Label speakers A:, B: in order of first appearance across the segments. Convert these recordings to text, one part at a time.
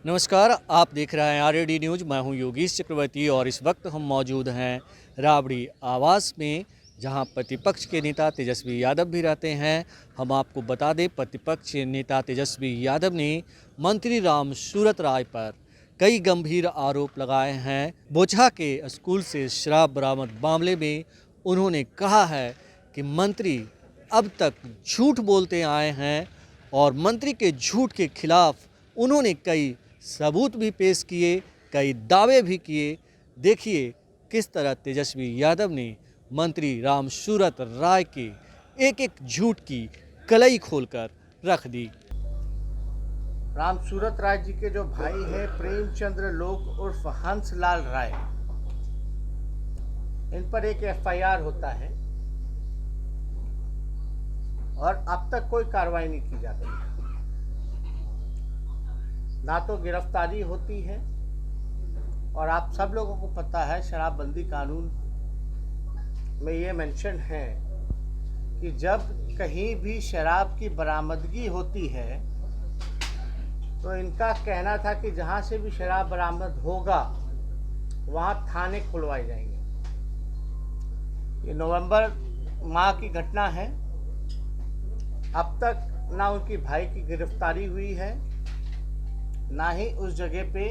A: नमस्कार, आप देख रहे हैं आरएडी न्यूज़। मैं हूं योगेश चक्रवर्ती और इस वक्त हम मौजूद हैं राबड़ी आवास में, जहां प्रतिपक्ष के नेता तेजस्वी यादव भी रहते हैं। हम आपको बता दें, प्रतिपक्ष नेता तेजस्वी यादव ने मंत्री राम सूरत राय पर कई गंभीर आरोप लगाए हैं। बोचहा के स्कूल से शराब बरामद मामले में उन्होंने कहा है कि मंत्री अब तक झूठ बोलते आए हैं और मंत्री के झूठ के खिलाफ उन्होंने कई सबूत भी पेश किए, कई दावे भी किए। देखिए किस तरह तेजस्वी यादव ने मंत्री राम सूरत राय के एक एक झूठ की कलई खोलकर रख दी।
B: राम सूरत राय जी के जो भाई हैं प्रेमचंद्र लोक उर्फ हंसलाल राय, इन पर एक एफआईआर होता है और अब तक कोई कार्रवाई नहीं की जाती है। ना तो गिरफ्तारी होती है, और आप सब लोगों को पता है शराबबंदी कानून में ये मेंशन है कि जब कहीं भी शराब की बरामदगी होती है तो इनका कहना था कि जहाँ से भी शराब बरामद होगा वहाँ थाने खुलवाए जाएंगे। ये नवंबर माह की घटना है। अब तक ना उनकी भाई की गिरफ्तारी हुई है, ना ही उस जगह पे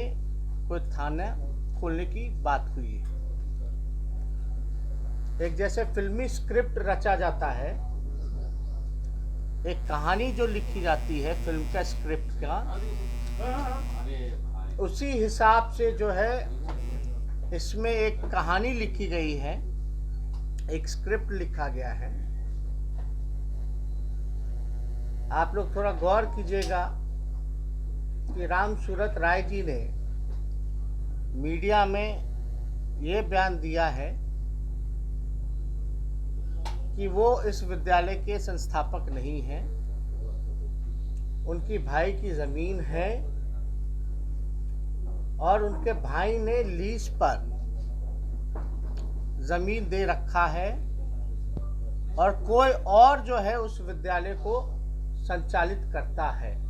B: कोई थाना खोलने की बात हुई है। एक जैसे फिल्मी स्क्रिप्ट रचा जाता है, एक कहानी जो लिखी जाती है फिल्म का स्क्रिप्ट का, उसी हिसाब से जो है इसमें एक कहानी लिखी गई है, एक स्क्रिप्ट लिखा गया है। आप लोग थोड़ा गौर कीजिएगा कि राम सूरत राय जी ने मीडिया में ये बयान दिया है कि वो इस विद्यालय के संस्थापक नहीं हैं, उनकी भाई की ज़मीन है और उनके भाई ने लीज पर ज़मीन दे रखा है और कोई और जो है उस विद्यालय को संचालित करता है।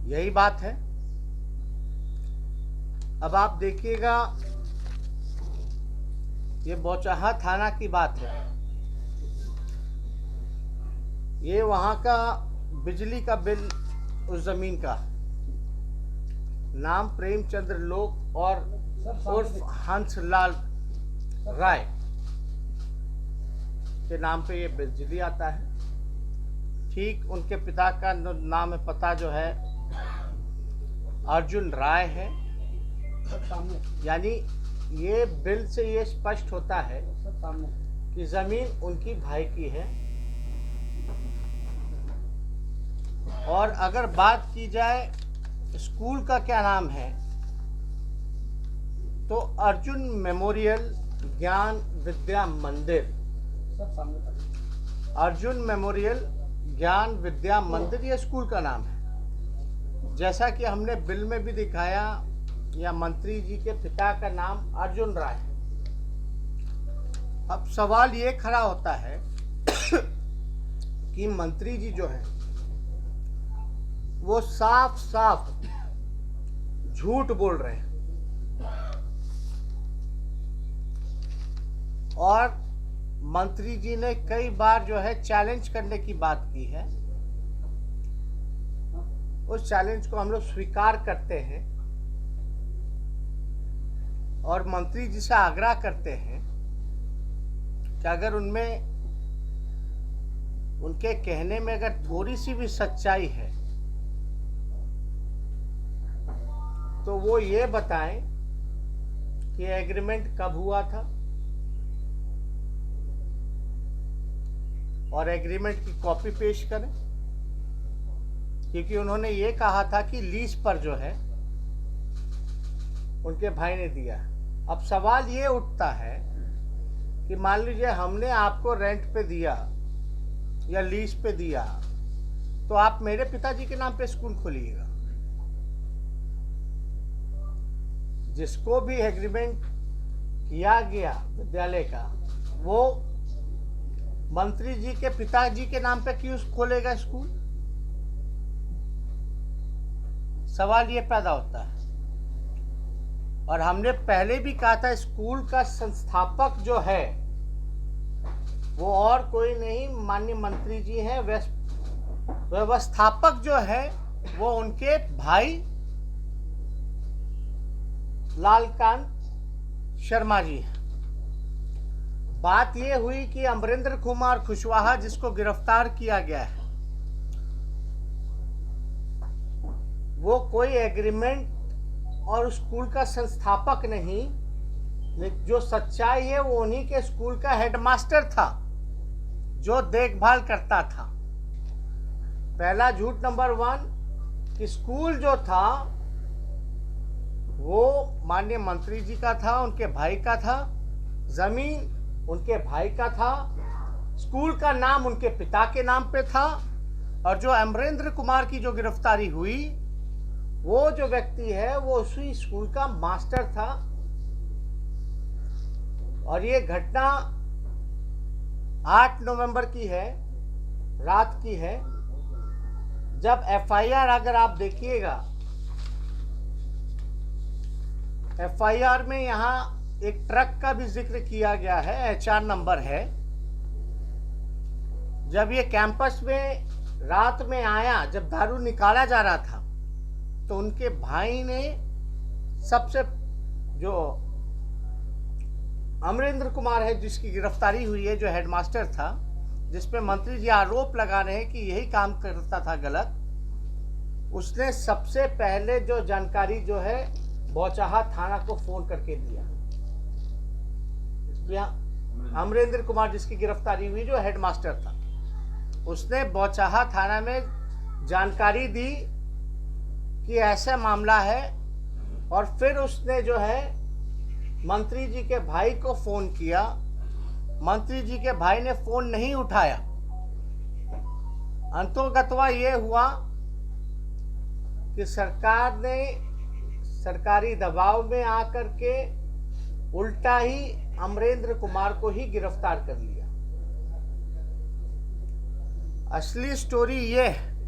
B: यही बात है। अब आप देखिएगा, ये बोचहा थाना की बात है। ये वहाँ का बिजली का बिल, उस ज़मीन का नाम प्रेमचंद्र लोक और उर्फ हंसलाल राय के नाम पे ये बिजली आता है। ठीक उनके पिता का नाम है, पता जो है अर्जुन राय है। यानी ये बिल से ये स्पष्ट होता है कि जमीन उनकी भाई की है। और अगर बात की जाए स्कूल का क्या नाम है, तो अर्जुन मेमोरियल ज्ञान विद्या मंदिर, अर्जुन मेमोरियल ज्ञान विद्या मंदिर ये स्कूल का नाम है। जैसा कि हमने बिल में भी दिखाया, या मंत्री जी के पिता का नाम अर्जुन राय। अब सवाल ये खड़ा होता है कि मंत्री जी जो है वो साफ साफ झूठ बोल रहे हैं और मंत्री जी ने कई बार जो है चैलेंज करने की बात की है। उस चैलेंज को हम लोग स्वीकार करते हैं और मंत्री जी से आग्रह करते हैं कि अगर उनमें, उनके कहने में अगर थोड़ी सी भी सच्चाई है तो वो ये बताएं कि एग्रीमेंट कब हुआ था और एग्रीमेंट की कॉपी पेश करें, क्योंकि उन्होंने ये कहा था कि लीज पर जो है उनके भाई ने दिया। अब सवाल ये उठता है कि मान लीजिए हमने आपको रेंट पे दिया या लीज पे दिया, तो आप मेरे पिताजी के नाम पे स्कूल खोलिएगा। जिसको भी एग्रीमेंट किया गया विद्यालय का, वो मंत्री जी के पिताजी के नाम पे क्यों खोलेगा स्कूल? सवाल ये पैदा होता है, और हमने पहले भी कहा था, स्कूल का संस्थापक जो है वो और कोई नहीं, माननीय मंत्री जी हैं। व्यवस्थापक जो है वो उनके भाई लालकांत शर्मा जी हैं। बात ये हुई कि अमरेंद्र कुमार कुशवाहा जिसको गिरफ्तार किया गया है, वो कोई एग्रीमेंट और स्कूल का संस्थापक नहीं, जो सच्चाई है वो उन्हीं के स्कूल का हेडमास्टर था जो देखभाल करता था। पहला झूठ नंबर 1 कि स्कूल जो था वो माननीय मंत्री जी का था, उनके भाई का था, जमीन उनके भाई का था, स्कूल का नाम उनके पिता के नाम पे था, और जो अमरेंद्र कुमार की जो गिरफ्तारी हुई वो जो व्यक्ति है वो उसी स्कूल का मास्टर था। और ये घटना 8 नवंबर की है, रात की है, जब एफआईआर अगर आप देखिएगा, एफआईआर में यहाँ एक ट्रक का भी जिक्र किया गया है, एचआर नंबर है। जब ये कैंपस में रात में आया, जब दारू निकाला जा रहा था, तो उनके भाई ने सबसे, जो अमरेंद्र कुमार है जिसकी गिरफ्तारी हुई है, जो हेडमास्टर था, जिसपे मंत्री जी आरोप लगा रहे हैं कि यही काम करता था गलत, उसने सबसे पहले जो जानकारी जो है बौचाहा थाना को फोन करके दिया। अमरेंद्र कुमार जिसकी गिरफ्तारी हुई, जो हेडमास्टर था, उसने बौचाहा थाना में जानकारी दी कि ऐसा मामला है, और फिर उसने जो है मंत्री जी के भाई को फोन किया। मंत्री जी के भाई ने फोन नहीं उठाया। अंतोगत्वा ये हुआ कि सरकार ने सरकारी दबाव में आकर के उल्टा ही अमरेंद्र कुमार को ही गिरफ्तार कर लिया। असली स्टोरी ये है